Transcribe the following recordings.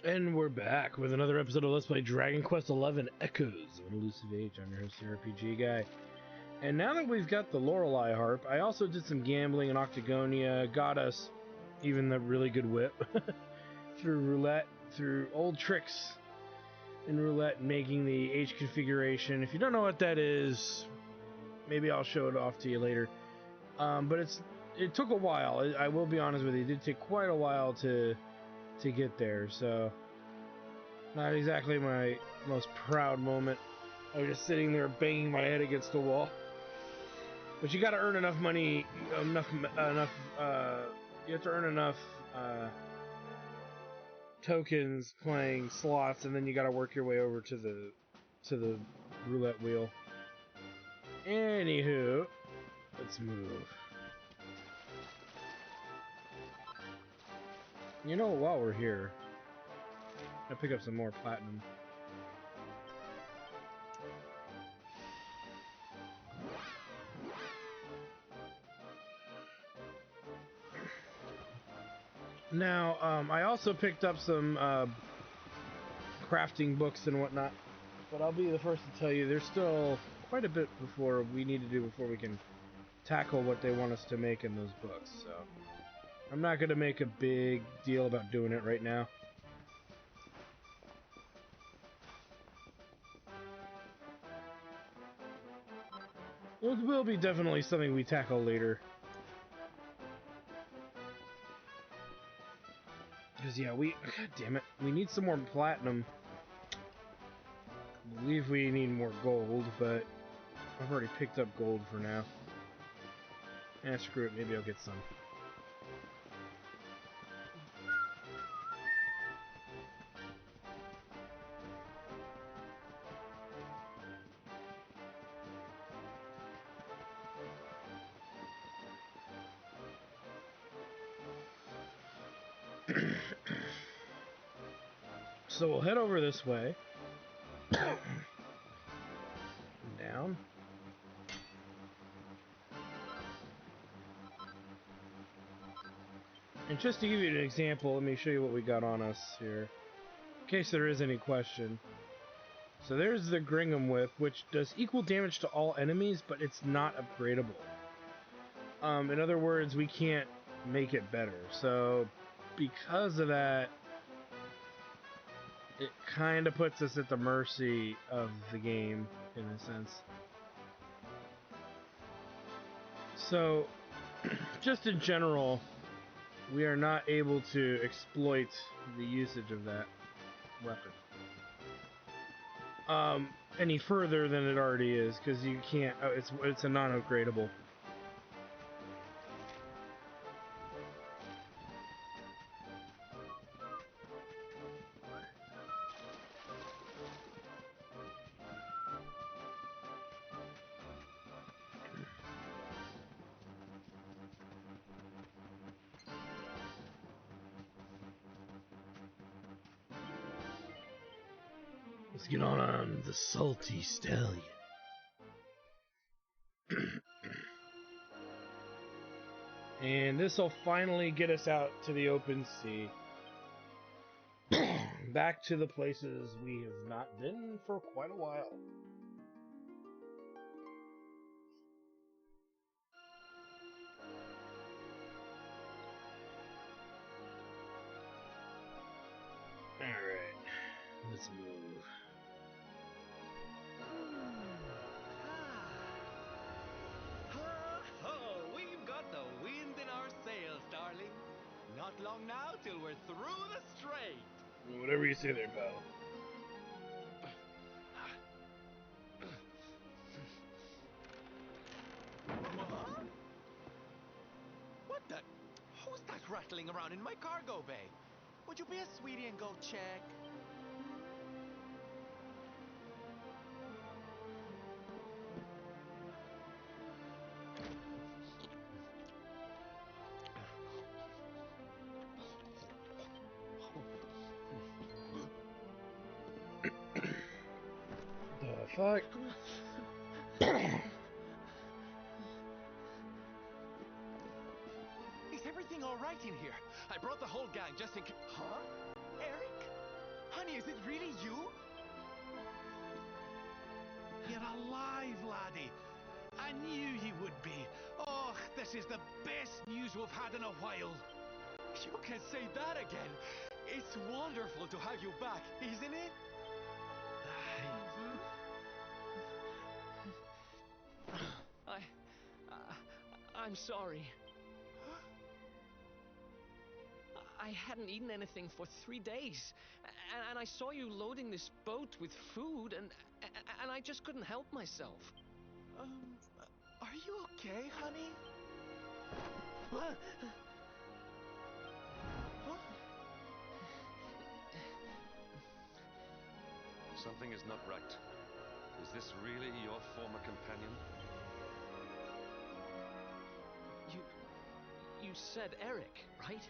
And we're back with another episode of Let's Play Dragon Quest XI Echoes of an Elusive Age. I'm your host, the RPG guy. And now that we've got the Lorelei harp, I also did some gambling in Octagonia, got us even the really good whip through roulette, through old tricks in roulette, making the H configuration. If you don't know what that is, maybe I'll show it off to you later. But it took a while. I will be honest with you, it did take quite a while to get there, so not exactly my most proud moment. I was just sitting there banging my head against the wall. But you got to earn enough money, you have to earn enough tokens playing slots, and then you got to work your way over to the roulette wheel. Anywho, let's move. You know, while we're here, I'll pick up some more platinum. Now, I also picked up some crafting books and whatnot, but I'll be the first to tell you there's still quite a bit before we need to do before we can tackle what they want us to make in those books, so I'm not going to make a big deal about doing it right now. It will be definitely something we tackle later. Because, yeah, God damn it, we need some more platinum. I believe we need more gold, but I've already picked up gold for now. Screw it, maybe I'll get some. So we'll head over this way. Down. And just to give you an example, let me show you what we got on us here, in case there is any question. So there's the Gringham Whip, which does equal damage to all enemies, but it's not upgradable. In other words, we can't make it better. So because of that, it kind of puts us at the mercy of the game, in a sense. So, just in general, we are not able to exploit the usage of that weapon any further than it already is, because you can't. It's a non-upgradable. Let's get on the salty stallion. And this will finally get us out to the open sea. Back to the places we have not been for quite a while. Alright, let's move. We've got the wind in our sails, darling. Not long now till we're through the strait. Whatever you say there, pal. What the? Who's that rattling around in my cargo bay? Would you be a sweetie and go check? The fuck? Is everything all right in here? I brought the whole gang just in case. Huh? Eric? Honey, is it really you? You're alive, laddie. I knew you would be. Oh, this is the best news we've had in a while. You can say that again. It's wonderful to have you back, isn't it? I'm sorry. I hadn't eaten anything for 3 days, and I saw you loading this boat with food, and I just couldn't help myself. Are you okay, honey? Something is not right. Is this really your former companion? You said Eric, right?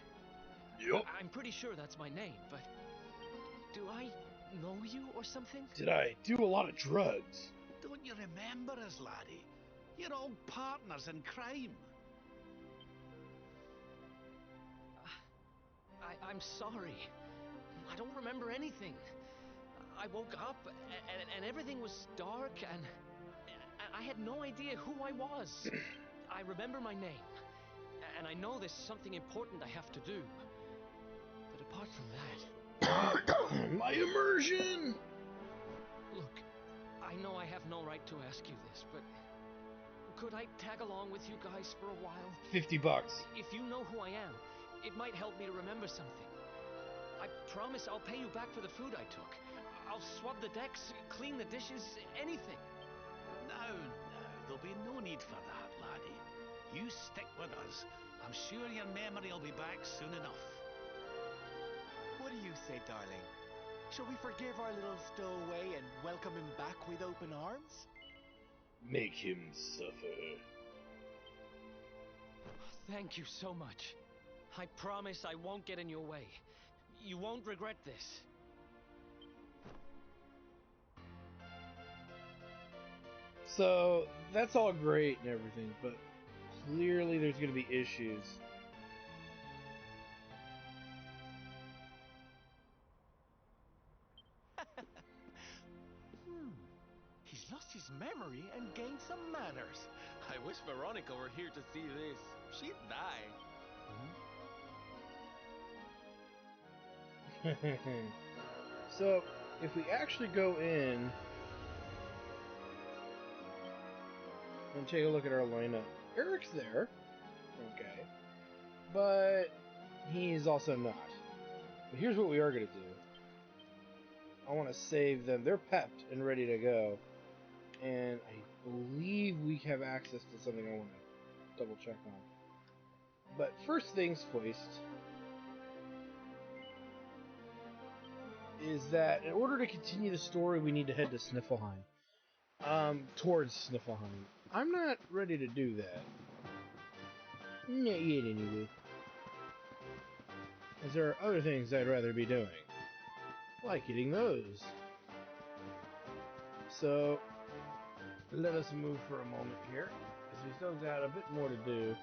Yup. I'm pretty sure that's my name, but do I know you or something? Did I do a lot of drugs? Don't you remember us, laddie? You're old partners in crime. I'm sorry. I don't remember anything. I woke up and everything was dark and I had no idea who I was. I remember my name and I know there's something important I have to do. But apart from that... My immersion! Look, I know I have no right to ask you this, but could I tag along with you guys for a while? $50. If you know who I am, it might help me to remember something. I promise I'll pay you back for the food I took. I'll swab the decks, clean the dishes, anything. No, there'll be no need for that, laddie. You stick with us. I'm sure your memory will be back soon enough. What do you say, darling? Shall we forgive our little stowaway and welcome him back with open arms? Make him suffer. Thank you so much. I promise I won't get in your way. You won't regret this. So, that's all great and everything, but clearly there's going to be issues. He's lost his memory and gained some manners. I wish Veronica were here to see this. She'd die. So, if we actually go in and take a look at our lineup, Eric's there, okay, but he's also not. But here's what we are going to do. I want to save them. They're pepped and ready to go, and I believe we have access to something I want to double check on. But first things first is that in order to continue the story, we need to head to Sniffelheim. Towards Sniffelheim. I'm not ready to do that. Not yet, anyway. As there are other things I'd rather be doing. Like hitting those. So, let us move for a moment here, because we still got a bit more to do.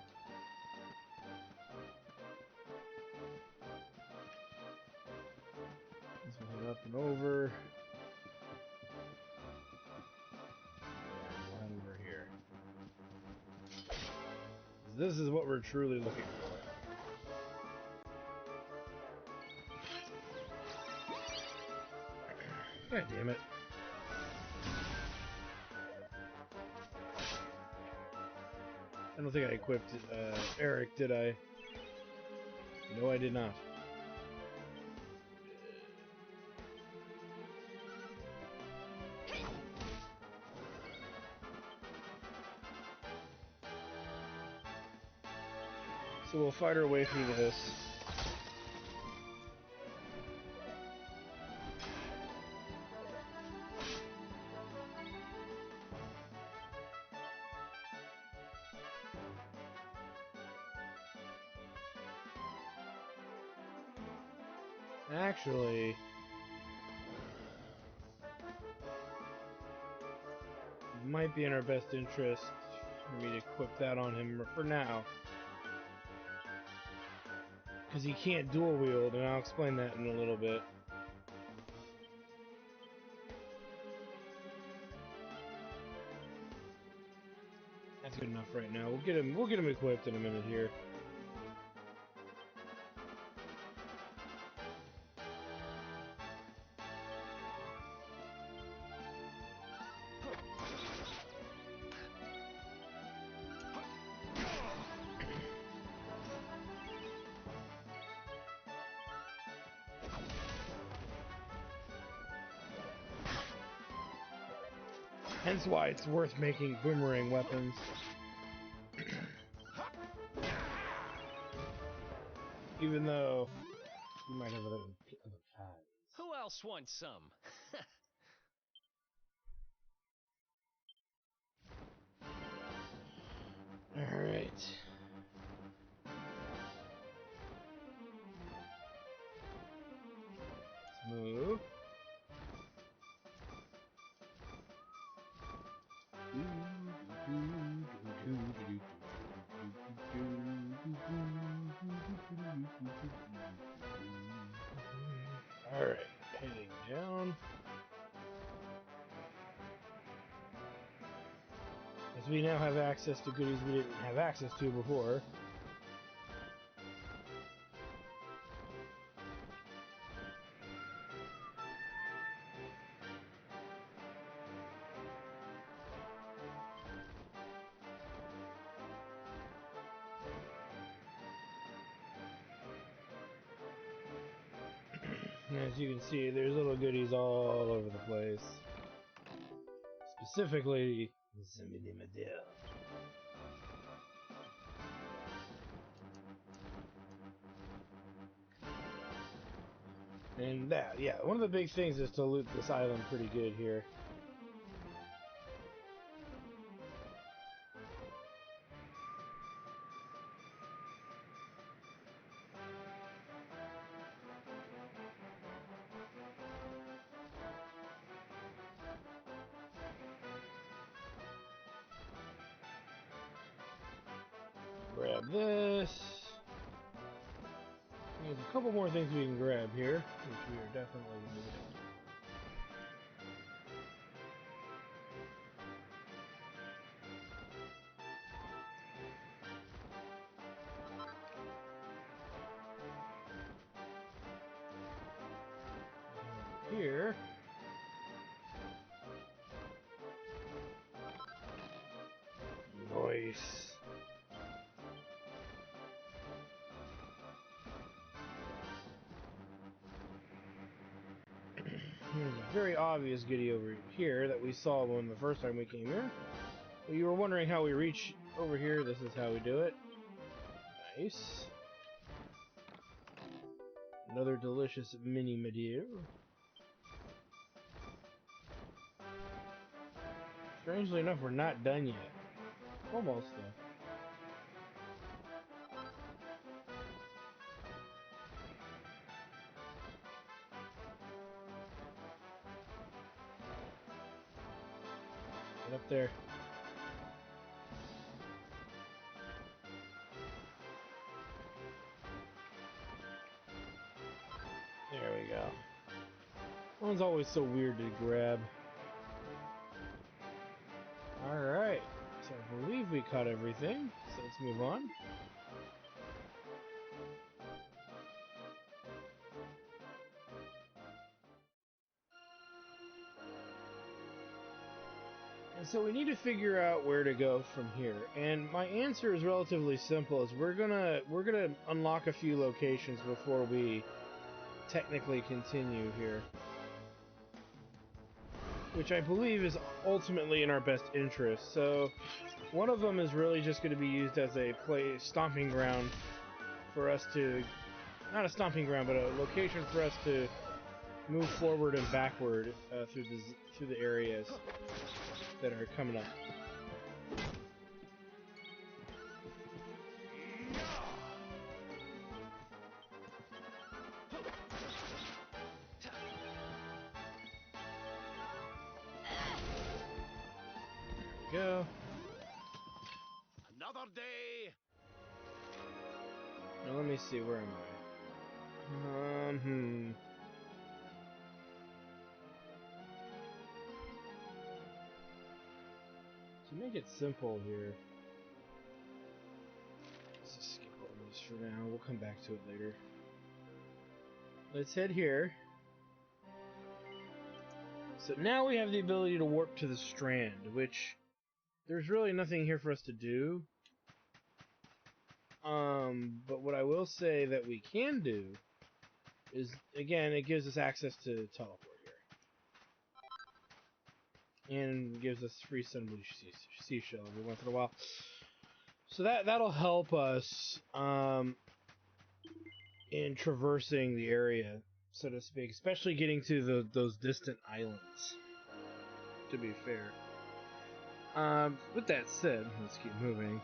This will head up and over. And over here. This is what we're truly looking for. God damn it. I don't think I equipped Eric, did I? No, I did not. So we'll fight our way through this. Actually, it might be in our best interest for me to equip that on him for now. Because he can't dual wield, and I'll explain that in a little bit. That's good enough right now. We'll get him equipped in a minute here. Hence why it's worth making boomerang weapons. Even though you might have other paths. Who else wants some? Alright. Let's move. Alright, heading down. As we now have access to goodies we didn't have access to before. As you can see, there's little goodies all over the place. Specifically, the mini medal. And that, yeah, one of the big things is to loot this island pretty good here. Grab this. There's a couple more things we can grab here, which we are definitely going to do. Here. Nice. There's a very obvious goodie over here that we saw when the first time we came here. Well, you were wondering how we reach over here. This is how we do it. Nice. Another delicious mini medieval. Strangely enough, we're not done yet. Almost, though. Get up there. There we go. One's always so weird to grab. Alright. So I believe we caught everything. So let's move on. And so we need to figure out where to go from here. And my answer is relatively simple. Is we're gonna unlock a few locations before we technically continue here. Which I believe is ultimately in our best interest. So one of them is really just going to be used as a stomping ground for us to, not a stomping ground, but a location for us to move forward and backward through the areas that are coming up. There we go. Another day. Now let me see, where am I? To make it simple here, we'll come back to it later. Let's head here. So now we have the ability to warp to the Strand, which there's really nothing here for us to do. But what I will say that we can do is, again, it gives us access to teleport here. And gives us free Sunblue Seashell every once in a while. So that'll help us in traversing the area, so to speak, especially getting to those distant islands, to be fair. With that said, let's keep moving.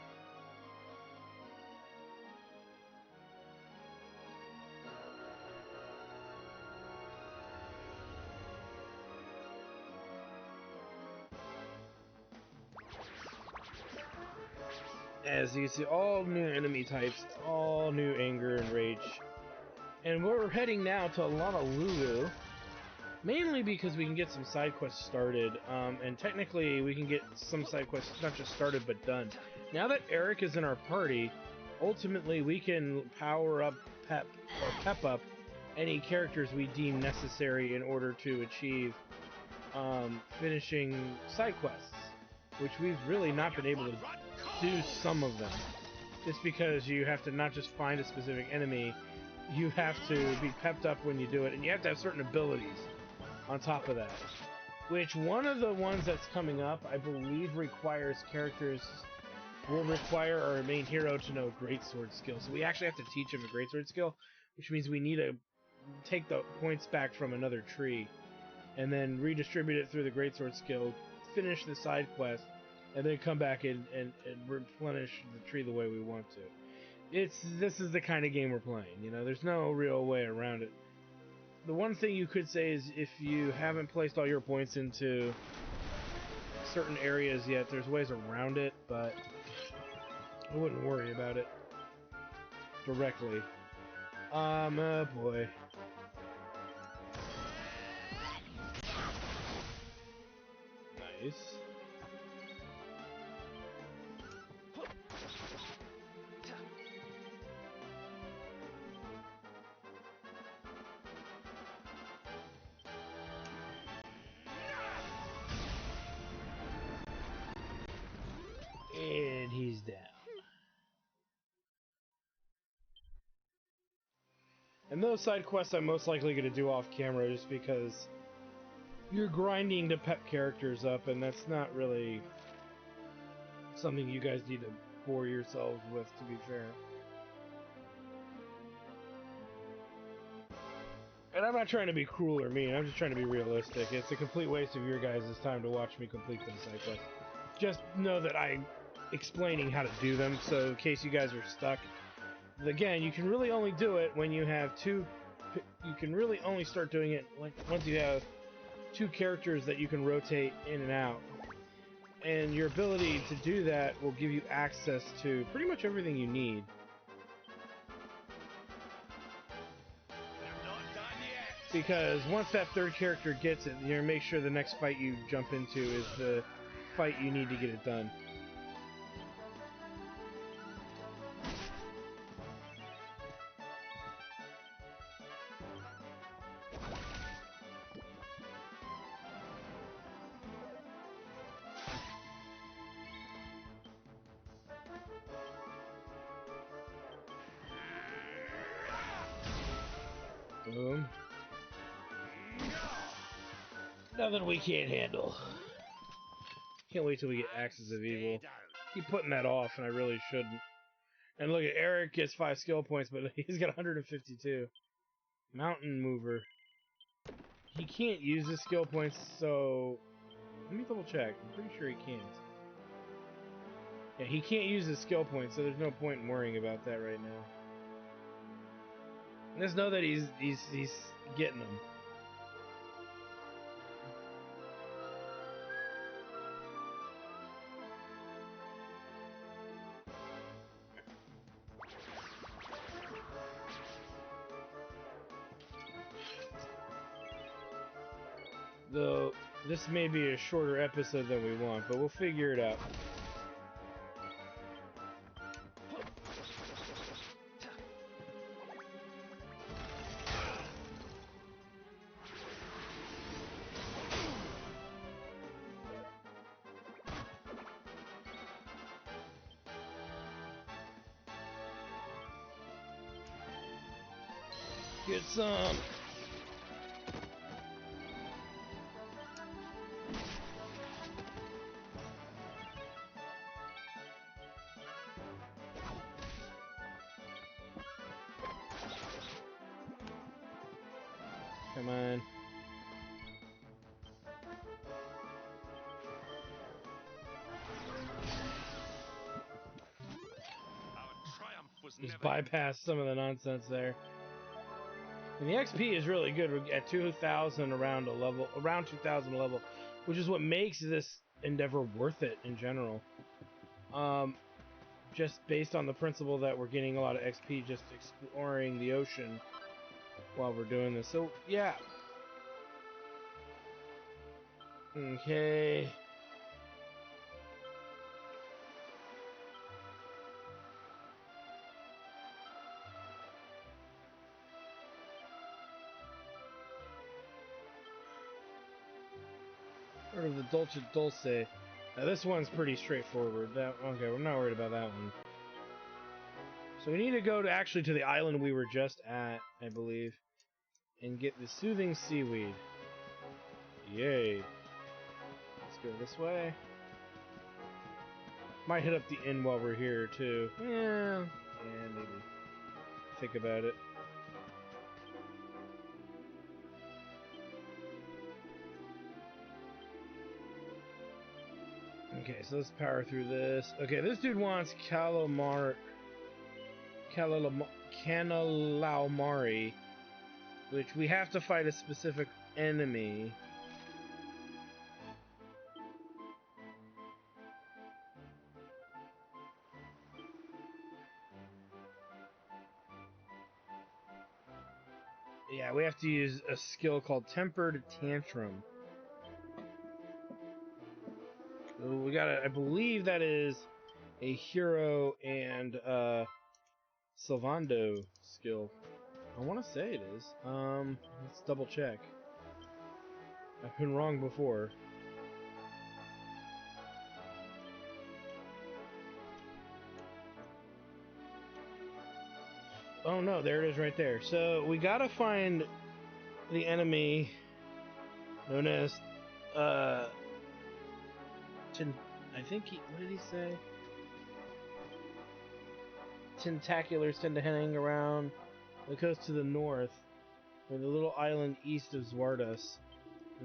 As you see, all new enemy types, all new anger and rage. And we're heading now to Honolulu, mainly because we can get some side quests started, and technically we can get some side quests not just started but done. Now that Eric is in our party, ultimately we can power up, pep up any characters we deem necessary in order to achieve finishing side quests, which we've really not been able to do some of them. Just because you have to not just find a specific enemy, you have to be pepped up when you do it, and you have to have certain abilities on top of that. Which one of the ones that's coming up, I believe, will require our main hero to know greatsword skill. So we actually have to teach him a greatsword skill, which means we need to take the points back from another tree and then redistribute it through the greatsword skill, finish the side quest, and then come back and replenish the tree the way we want to. This is the kind of game we're playing, you know, there's no real way around it. The one thing you could say is if you haven't placed all your points into certain areas yet, there's ways around it, but I wouldn't worry about it directly. Oh boy. Nice. And he's down. And those side quests I'm most likely going to do off camera just because you're grinding to pep characters up, and that's not really something you guys need to bore yourselves with, to be fair. And I'm not trying to be cruel or mean, I'm just trying to be realistic. It's a complete waste of your guys' time to watch me complete those side quests. Just know that I'm explaining how to do them, so in case you guys are stuck. Again, you can really only do it when you have two... You can really only start doing it once you have two characters that you can rotate in and out. And your ability to do that will give you access to pretty much everything you need. Because once that third character gets it, you're gonna make sure the next fight you jump into is the fight you need to get it done. Boom. Nothing we can't handle. Can't wait till we get Axes of Evil. Keep putting that off, and I really shouldn't. And look at Eric gets 5 skill points, but he's got 152. Mountain Mover. He can't use his skill points, so... Let me double check. I'm pretty sure he can't. Yeah, he can't use his skill points, so there's no point in worrying about that right now. Just know that he's getting them. Though, this may be a shorter episode than we want, but we'll figure it out. Get some. Come on. Just bypass some of the nonsense there. And the XP is really good. We're at 2,000 around 2,000 level, which is what makes this endeavor worth it in general. Just based on the principle that we're getting a lot of XP just exploring the ocean while we're doing this. So, yeah. Okay. Heard of the Dulce. Now this one's pretty straightforward. Okay, we're not worried about that one. So we need to go to the island we were just at, I believe, and get the soothing seaweed. Yay. Let's go this way. Might hit up the inn while we're here too. Yeah, maybe. Think about it. Okay, so let's power through this. Okay, this dude wants Calamari, which we have to fight a specific enemy. Yeah, we have to use a skill called Tempered Tantrum. So we gotta, I believe that is a hero and Sylvando skill. I want to say it is. Let's double check. I've been wrong before. Oh no, there it is right there. So we gotta find the enemy known as I think what did he say? Tentaculars tend to hang around the coast to the north, or the little island east of Zwardas.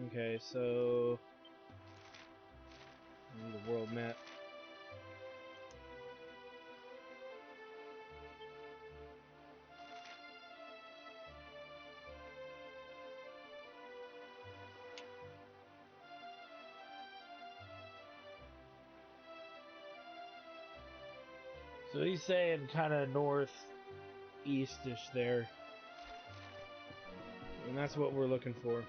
Okay, so I need a world map. So he's saying kind of northeastish there. And that's what we're looking for.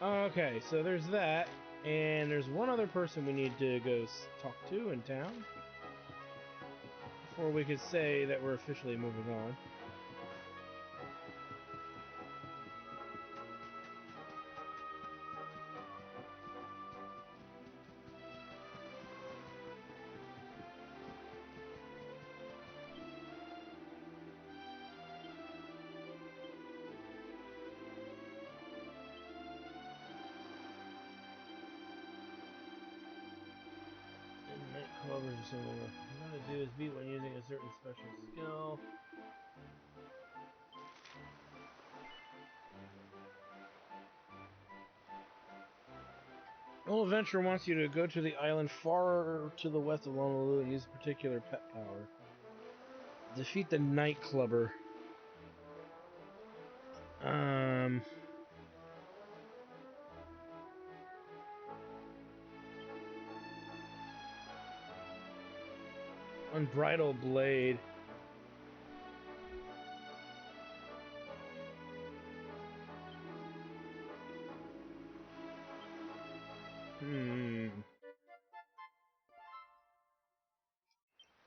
Okay, so there's that. And there's one other person we need to go talk to in town before we could say that we're officially moving on. Night clovers or something. What I'm gonna do is beat one using a certain special skill. Old Adventure wants you to go to the island far to the west of Honolulu and use a particular pet power. Defeat the Night Clubber. Unbridled Blade.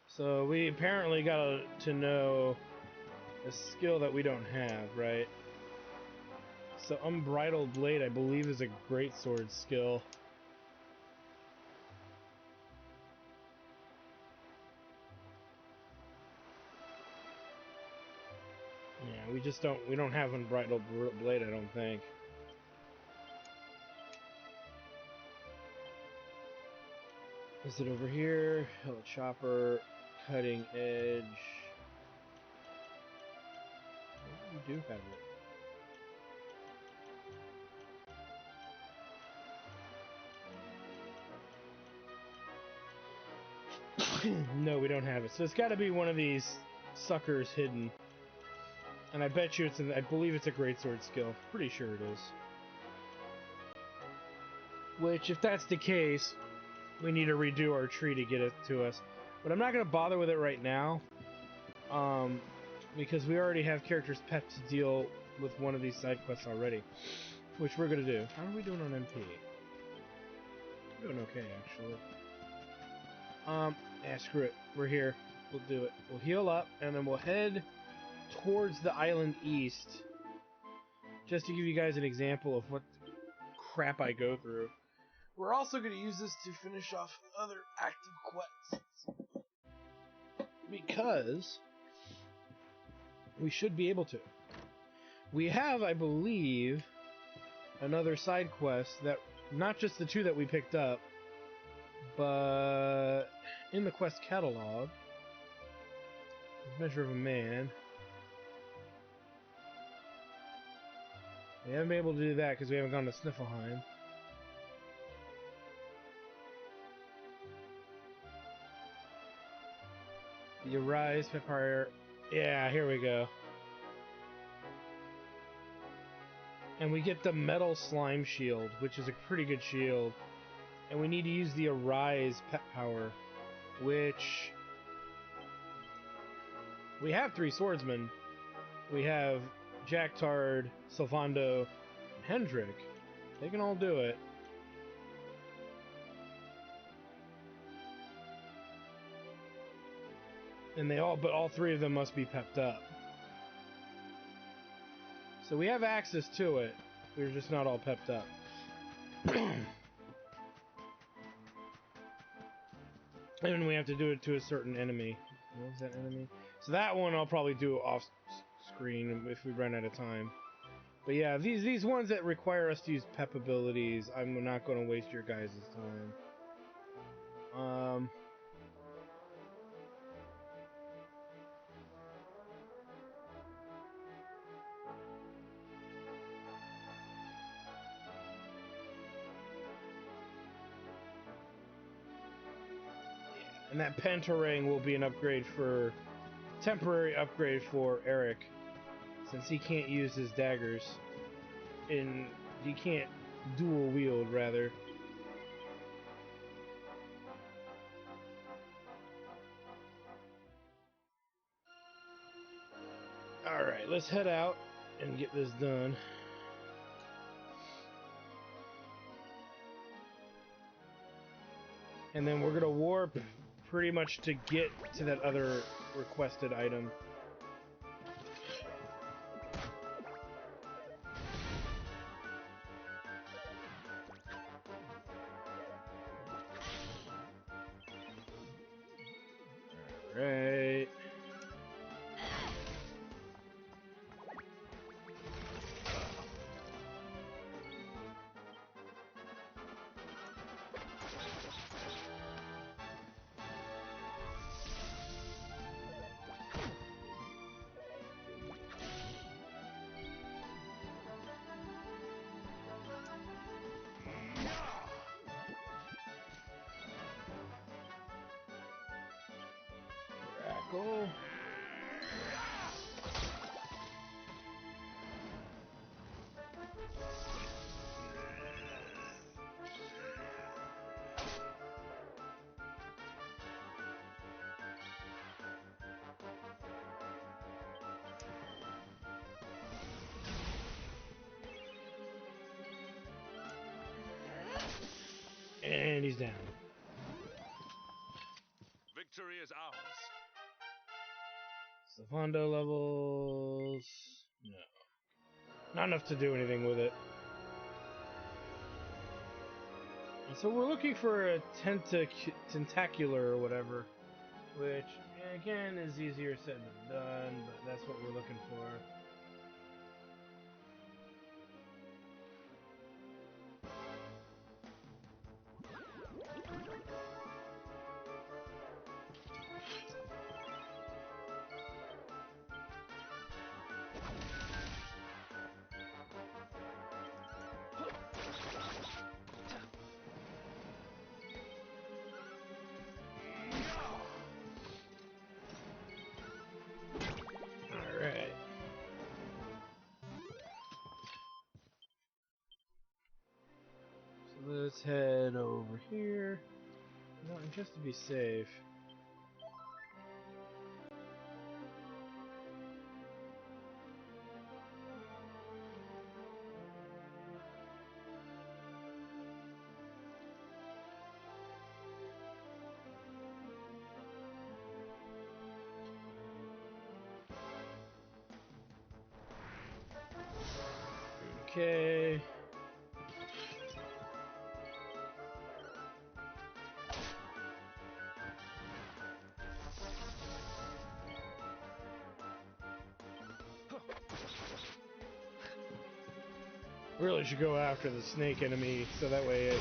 So we apparently got to know a skill that we don't have, right? So Unbridled Blade, I believe, is a greatsword skill. Yeah, we just don't. We don't have Unbridled Blade, I don't think. Is it over here? Hello, Chopper, Cutting Edge. Oh, we do have it. No, we don't have it. So it's got to be one of these suckers hidden. And I bet you it's I believe it's a greatsword skill. Pretty sure it is. Which, if that's the case, we need to redo our tree to get it to us. But I'm not going to bother with it right now. Because we already have characters pepped to deal with one of these side quests already. Which we're going to do. How are we doing on MP? We're doing okay, actually. Yeah, screw it. We're here. We'll do it. We'll heal up, and then we'll head towards the island east. Just to give you guys an example of what crap I go through. We're also going to use this to finish off other active quests. Because we should be able to. We have, I believe, another side quest that, not just the two that we picked up, but in the quest catalog, Measure of a Man. We haven't been able to do that because we haven't gone to Sniffelheim. The Arise, Pepper. Yeah, here we go. And we get the Metal Slime Shield, which is a pretty good shield. And we need to use the Arise Pet Power, which... We have 3 swordsmen. We have Jacktard, Sylvando, and Hendrik. They can all do it. And but all 3 of them must be pepped up. So we have access to it. We're just not all pepped up. And we have to do it to a certain enemy. What was that enemy? So that one I'll probably do off screen if we run out of time. But yeah, these ones that require us to use pep abilities, I'm not going to waste your guys' time. And that Pentarang will be an upgrade temporary upgrade for Eric, since he can't use his daggers. He can't dual wield, rather. Alright, let's head out and get this done. And then we're gonna warp pretty much to get to that other requested item. Right. Crackle. And he's down. Victory is ours. Sylvando levels... No. Not enough to do anything with it. So we're looking for a tentacular or whatever, which, again, is easier said than done, but that's what we're looking for. let's head over here. No, and just to be safe. Okay. Really should go after the snake enemy so that way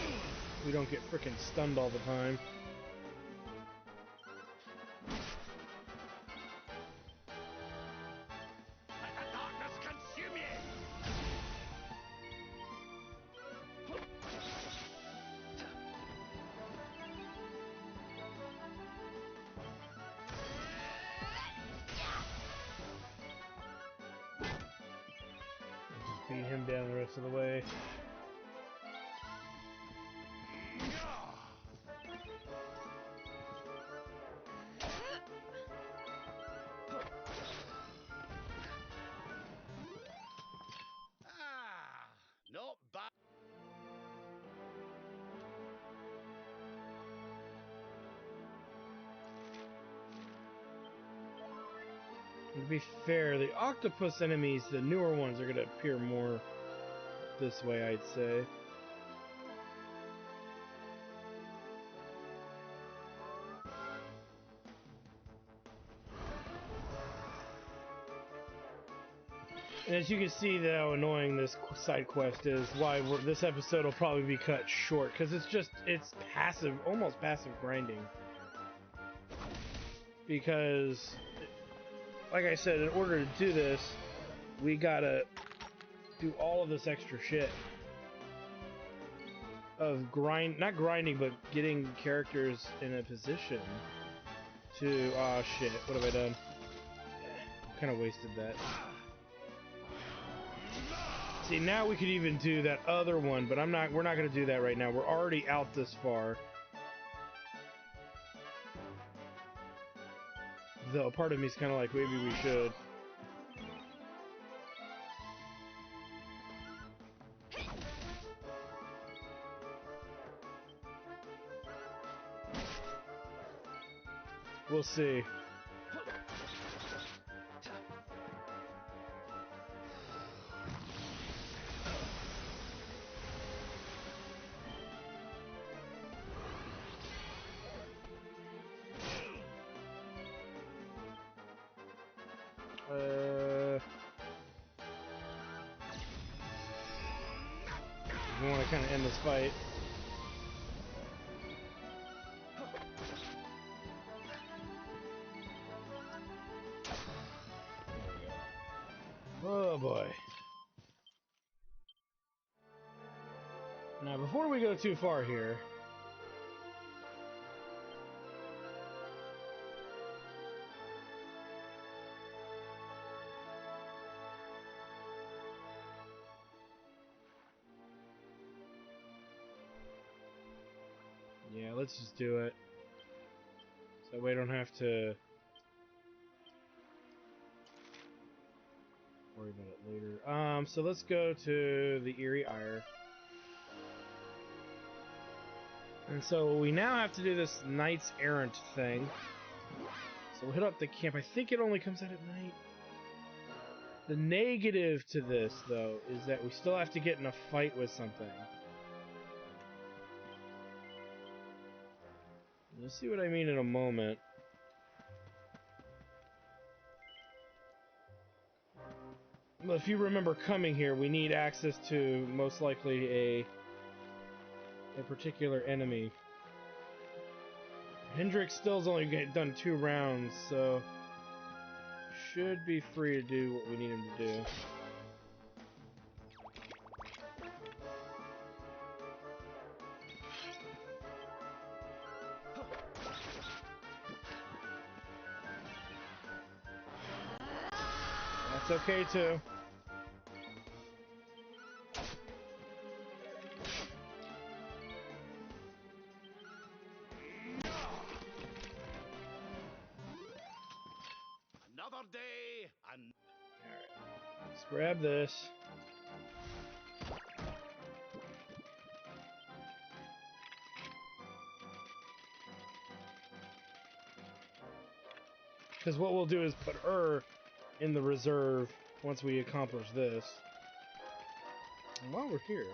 we don't get frickin' stunned all the time. Let the darkness consume you! Just beat him down the rest of the way. Ah, not bad. And to be fair, the octopus enemies, the newer ones, are gonna appear more this way, I'd say. And as you can see how annoying this side quest is, why this episode will probably be cut short, because it's passive, almost passive grinding. Because, like I said, in order to do this, we gotta do all of this extra shit. Of not grinding, but getting characters in a position to, oh shit, what have I done? Kind of wasted that. See, now we could even do that other one, but we're not going to do that right now. We're already out this far. Though part of me is kind of like, maybe we should. We'll see. We want to kind of end this fight. Oh boy. Now, before we go too far here, yeah, let's just do it. So we don't have to worry about it later. So let's go to the Eerie Ire. And so we now have to do this Knights Errant thing. So we'll hit up the camp. I think it only comes out at night. The negative to this, though, is that we still have to get in a fight with something. You'll see what I mean in a moment. But if you remember coming here, we need access to most likely a particular enemy. Hendrix still's only done 2 rounds, so should be free to do what we need him to do. That's okay too. grab this. Because what we'll do is put her in the reserve once we accomplish this. And while we're here...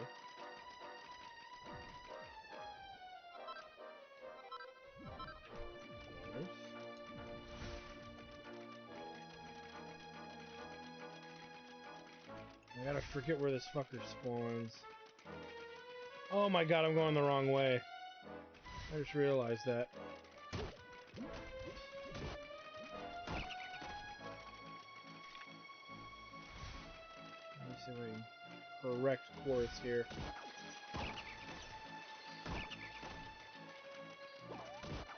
I gotta forget where this fucker spawns. Oh my god, I'm going the wrong way. I just realized that. Let me see if I can correct course here.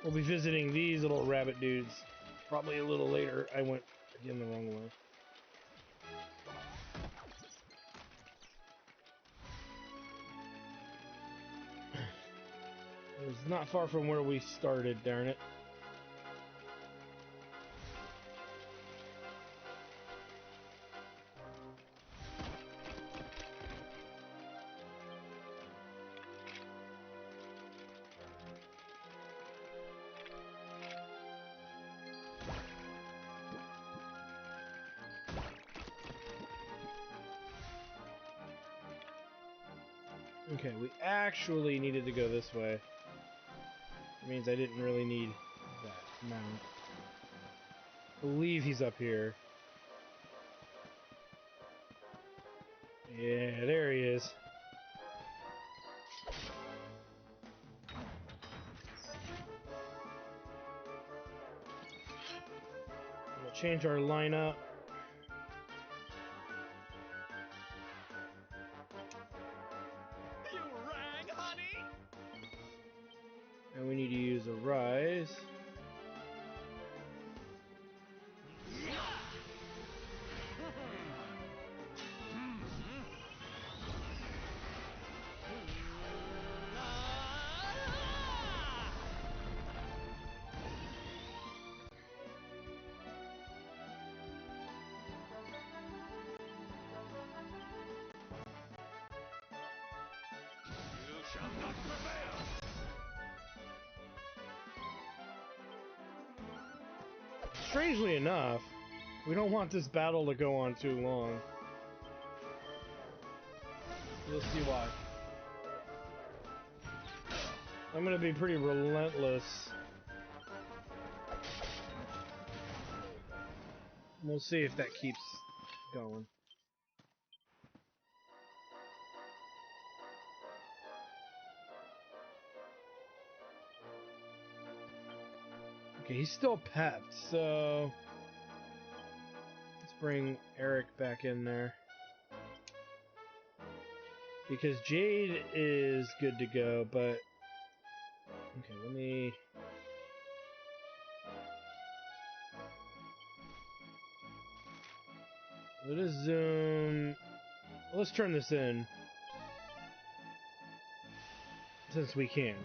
We'll be visiting these little rabbit dudes probably a little later. I went again the wrong way. It was not far from where we started, darn it. Okay, we actually needed to go this way. It means I didn't really need that mount. I believe he's up here. Yeah, there he is. We'll change our lineup. You rang, honey? And we need to use a rise. You shall not prevail! Strangely enough, we don't want this battle to go on too long. You'll see why. I'm gonna be pretty relentless. We'll see if that keeps going. Okay, he's still pepped, so let's bring Eric back in there. Because Jade is good to go, but okay, let me let us zoom. Let's turn this in since we can.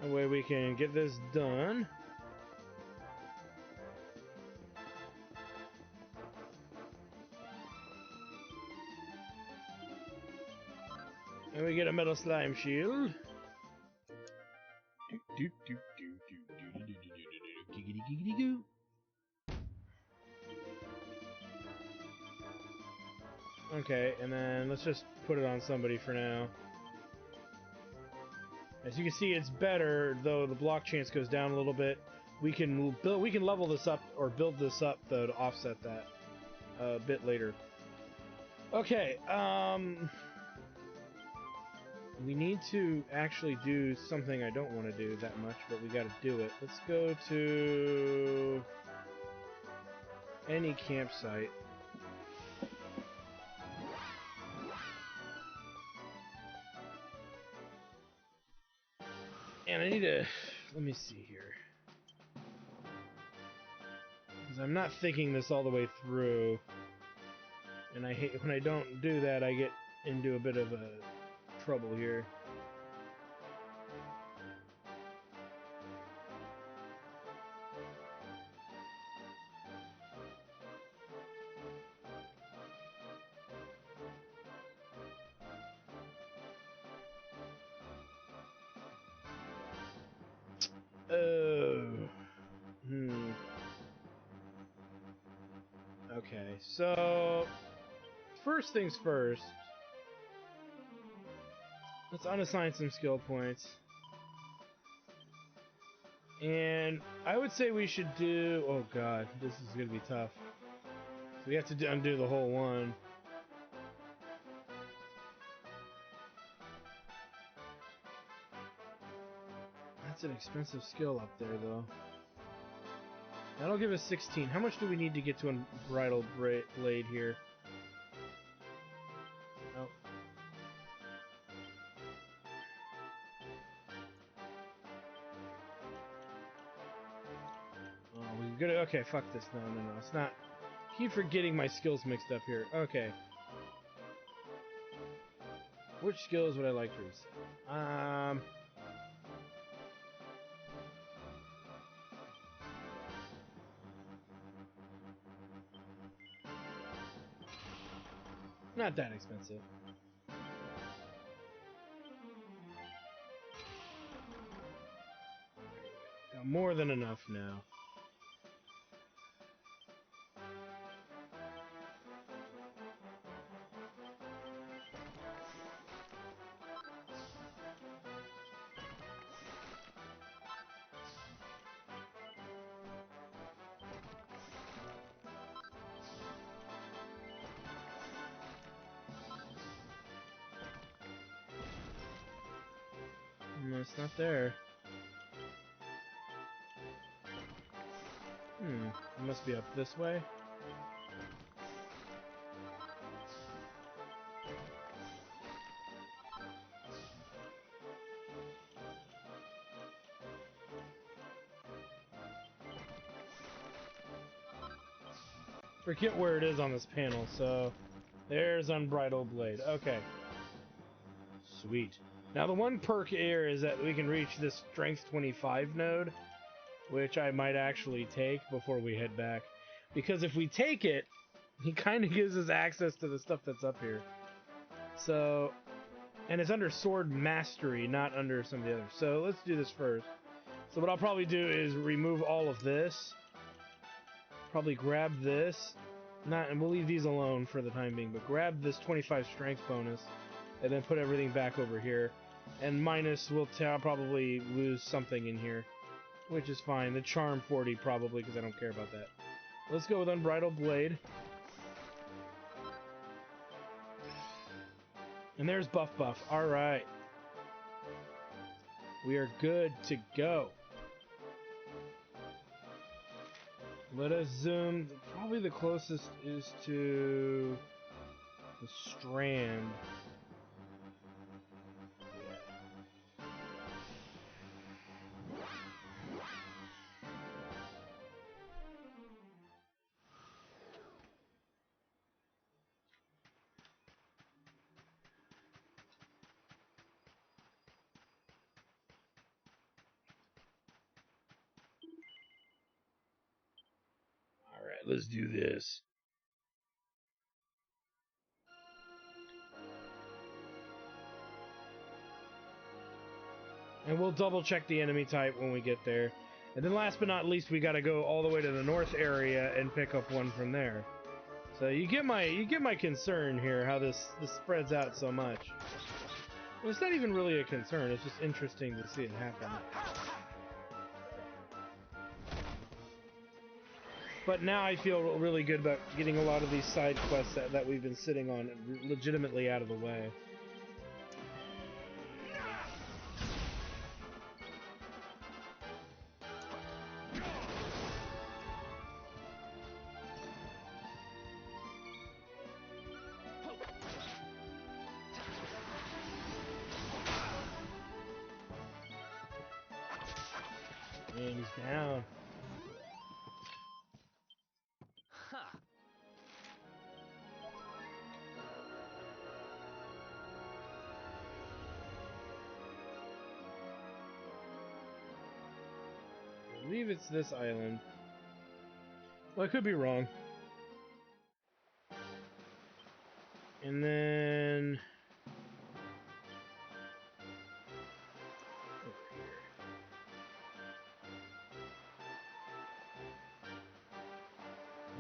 That way we can get this done. And we get a metal slime shield. Okay, and then let's just put it on somebody for now. As you can see, it's better, though the block chance goes down a little bit. We can level this up or build this up though to offset that a bit later. Okay, we need to actually do something I don't want to do that much, but we got to do it. Let's go to any campsite. And I need to, let me see here. Because I'm not thinking this all the way through. And I hate when I don't do that, I get into a bit of a trouble here. Oh. Okay, so first things first. Let's unassign some skill points. And I would say we should do... Oh god, this is going to be tough. So we have to undo the whole one. That's an expensive skill up there, though. That'll give us 16. How much do we need to get to Unbridled Blade here? Oh. Oh, we're gonna... Okay, fuck this. No, it's not... I keep forgetting my skills mixed up here. Okay. Which skills would I like to reset? Not that expensive. Got more than enough now. No, it's not there. It must be up this way. Forget where it is on this panel, so there's Unbridled Blade. Okay. Sweet. Now the one perk here is that we can reach this Strength 25 node, which I might actually take before we head back. Because if we take it, he kind of gives us access to the stuff that's up here. So, and it's under Sword Mastery, not under some of the others. So let's do this first. So what I'll probably do is remove all of this. Probably grab this. And we'll leave these alone for the time being, but grab this 25 strength bonus, and then put everything back over here. And minus, we'll probably lose something in here, which is fine. The charm 40 probably, because I don't care about that. Let's go with Unbridled Blade. And there's Buff. Alright. We are good to go. Let us zoom. Probably the closest is to the Strand. Alright, let's do this. And we'll double check the enemy type when we get there. And then last but not least, we gotta go all the way to the north area and pick up one from there. So you get my concern here, how this spreads out so much. Well, it's not even really a concern, it's just interesting to see it happen. But now I feel really good about getting a lot of these side quests that we've been sitting on legitimately out of the way. And he's down. Huh. I believe it's this island. Well, I could be wrong. And then... over here.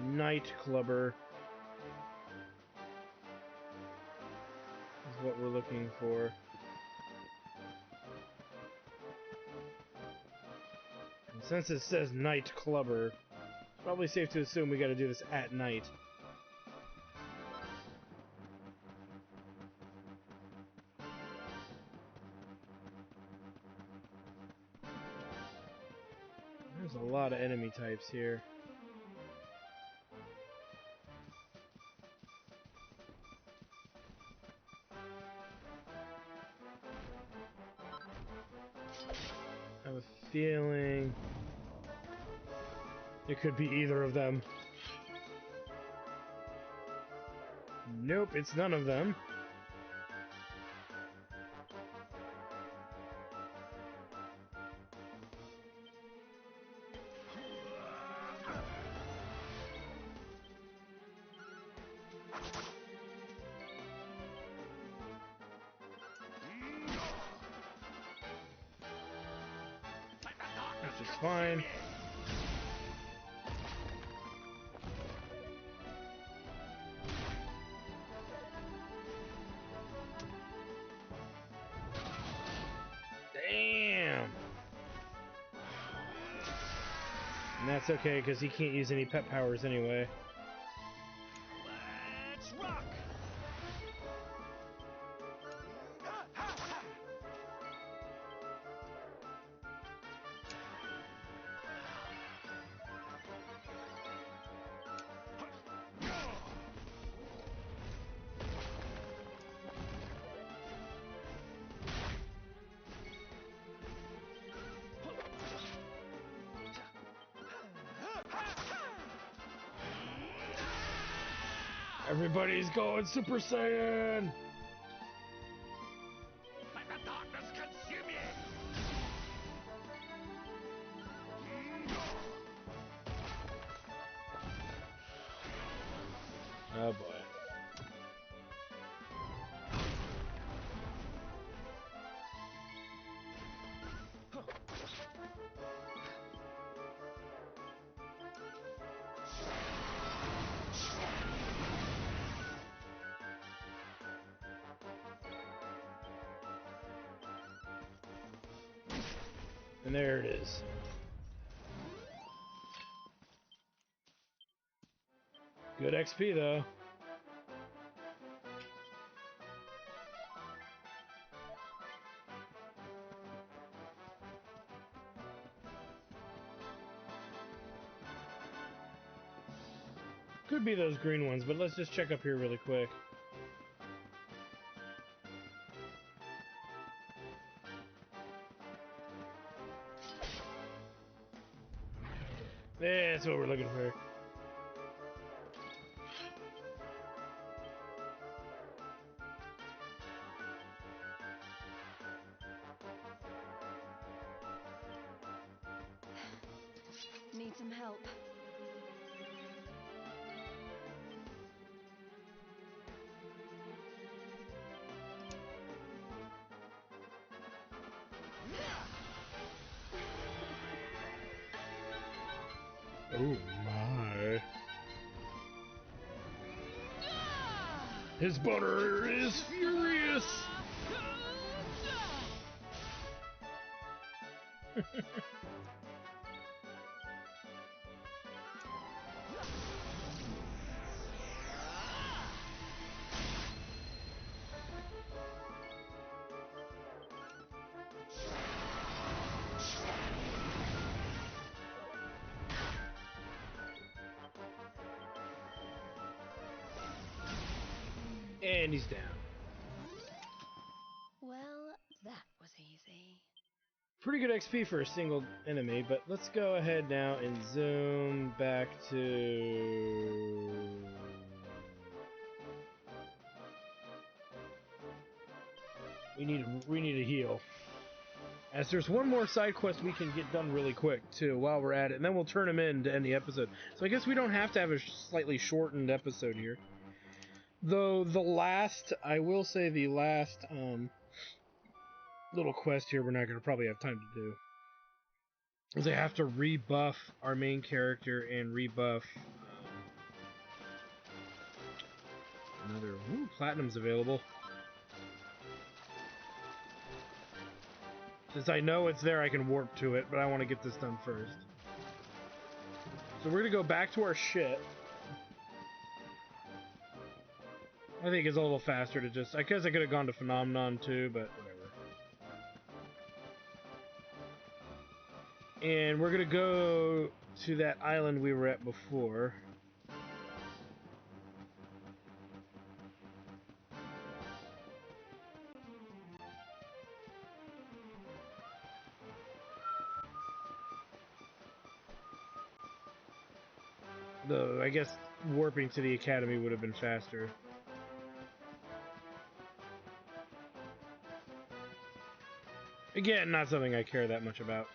Nightclubber is what we're looking for. And since it says Nightclubber, it's probably safe to assume we gotta do this at night. There's a lot of enemy types here. I have a feeling it could be either of them. Nope, it's none of them. Which is fine. Damn! And that's okay, because he can't use any pet powers anyway. Let's rock! Everybody's going Super Saiyan! Let the darkness consume you! Oh boy. And there it is. Good XP though. Could be those green ones, but let's just check up here really quick. Yeah, that's what we're looking for. Need some help. Oh my. His boner is furious! And he's down. Well, that was easy. Pretty good XP for a single enemy, but let's go ahead now and zoom back to... We need a heal. As there's one more side quest we can get done really quick, too, while we're at it, and then we'll turn them in to end the episode. So I guess we don't have to have a slightly shortened episode here. Though I will say the last little quest here we're not going to probably have time to do. Because I have to rebuff our main character and rebuff Another... Ooh, platinum's available. Since I know it's there, I can warp to it, but I want to get this done first. So we're going to go back to our ship. I think it's a little faster to just... I guess I could have gone to Phenomenon too, but whatever. And we're going to go to that island we were at before. Though, I guess warping to the academy would have been faster. Again, not something I care that much about.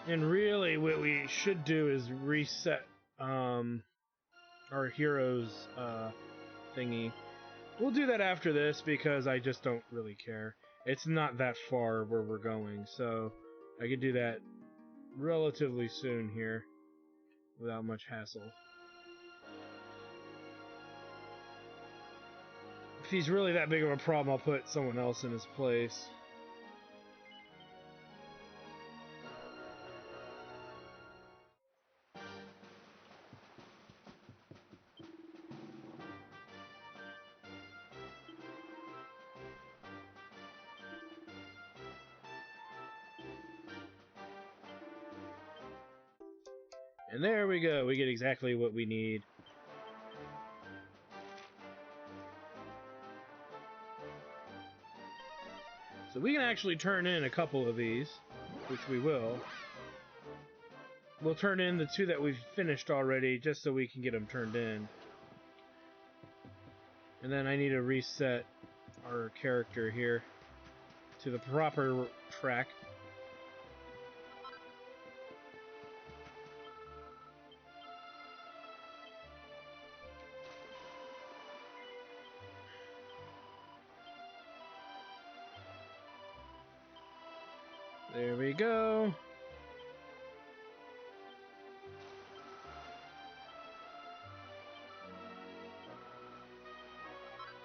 And really, what we should do is reset our hero's thingy. We'll do that after this because I just don't really care. It's not that far where we're going, so I could do that relatively soon here without much hassle. If he's really that big of a problem, I'll put someone else in his place. And there we go, we get exactly what we need. So we can actually turn in a couple of these, which we will. We'll turn in the two that we've finished already, just so we can get them turned in. And then I need to reset our character here to the proper track. There we go.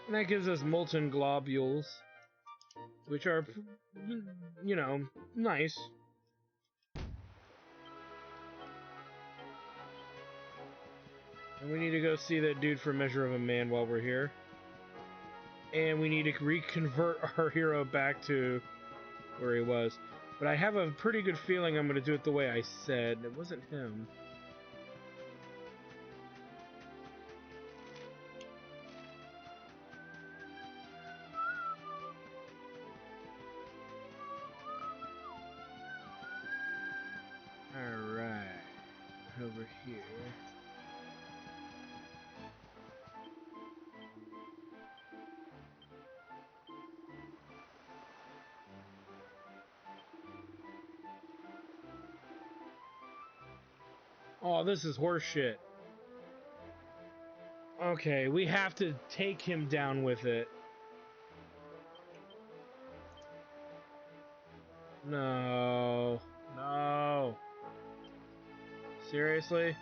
And that gives us molten globules, which are, you know, nice. And we need to go see that dude for Measure of a Man while we're here. And we need to reconvert our hero back to where he was. But I have a pretty good feeling I'm going to do it the way I said. It wasn't him. Alright. Over here. Oh, this is horseshit. Okay, we have to take him down with it. No. No. Seriously?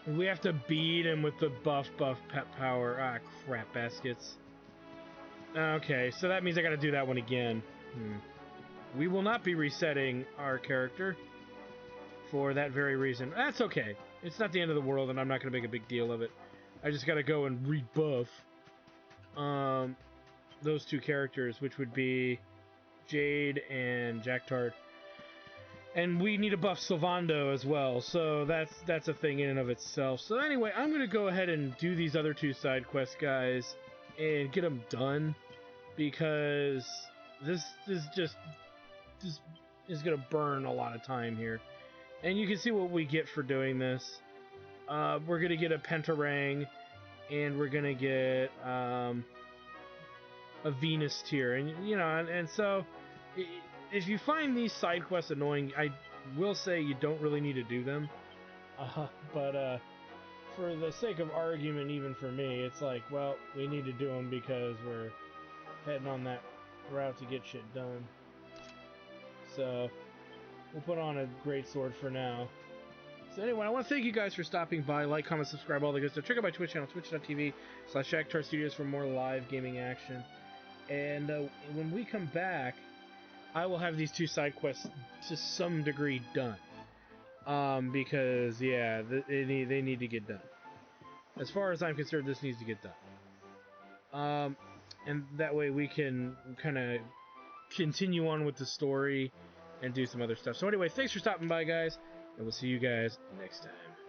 We have to beat him with the buff pet power. Ah, crap baskets. Okay, so that means I gotta do that one again. We will not be resetting our character for that very reason. That's okay. It's not the end of the world, and I'm not gonna make a big deal of it. I just gotta go and rebuff those two characters, which would be Jade and Jacktard. And we need to buff Sylvando as well, so that's a thing in and of itself. So anyway, I'm gonna go ahead and do these other two side quests, guys, and get them done, because this is gonna burn a lot of time here. And you can see what we get for doing this. We're gonna get a Pentarang, and we're gonna get a Venus tier, and you know, and so if you find these side quests annoying, I will say you don't really need to do them. But for the sake of argument, even for me, it's like, well, we need to do them because we're heading on that route to get shit done. so we'll put on a great sword for now. So anyway, I want to thank you guys for stopping by. Like, comment, subscribe, all the good stuff. Check out my Twitch channel, twitch.tv/Shacktar for more live gaming action. And when we come back, I will have these 2 side quests to some degree done. Because, yeah, they need to get done. As far as I'm concerned, this needs to get done. And that way we can kind of continue on with the story and do some other stuff. So anyway, thanks for stopping by, guys, and we'll see you guys next time.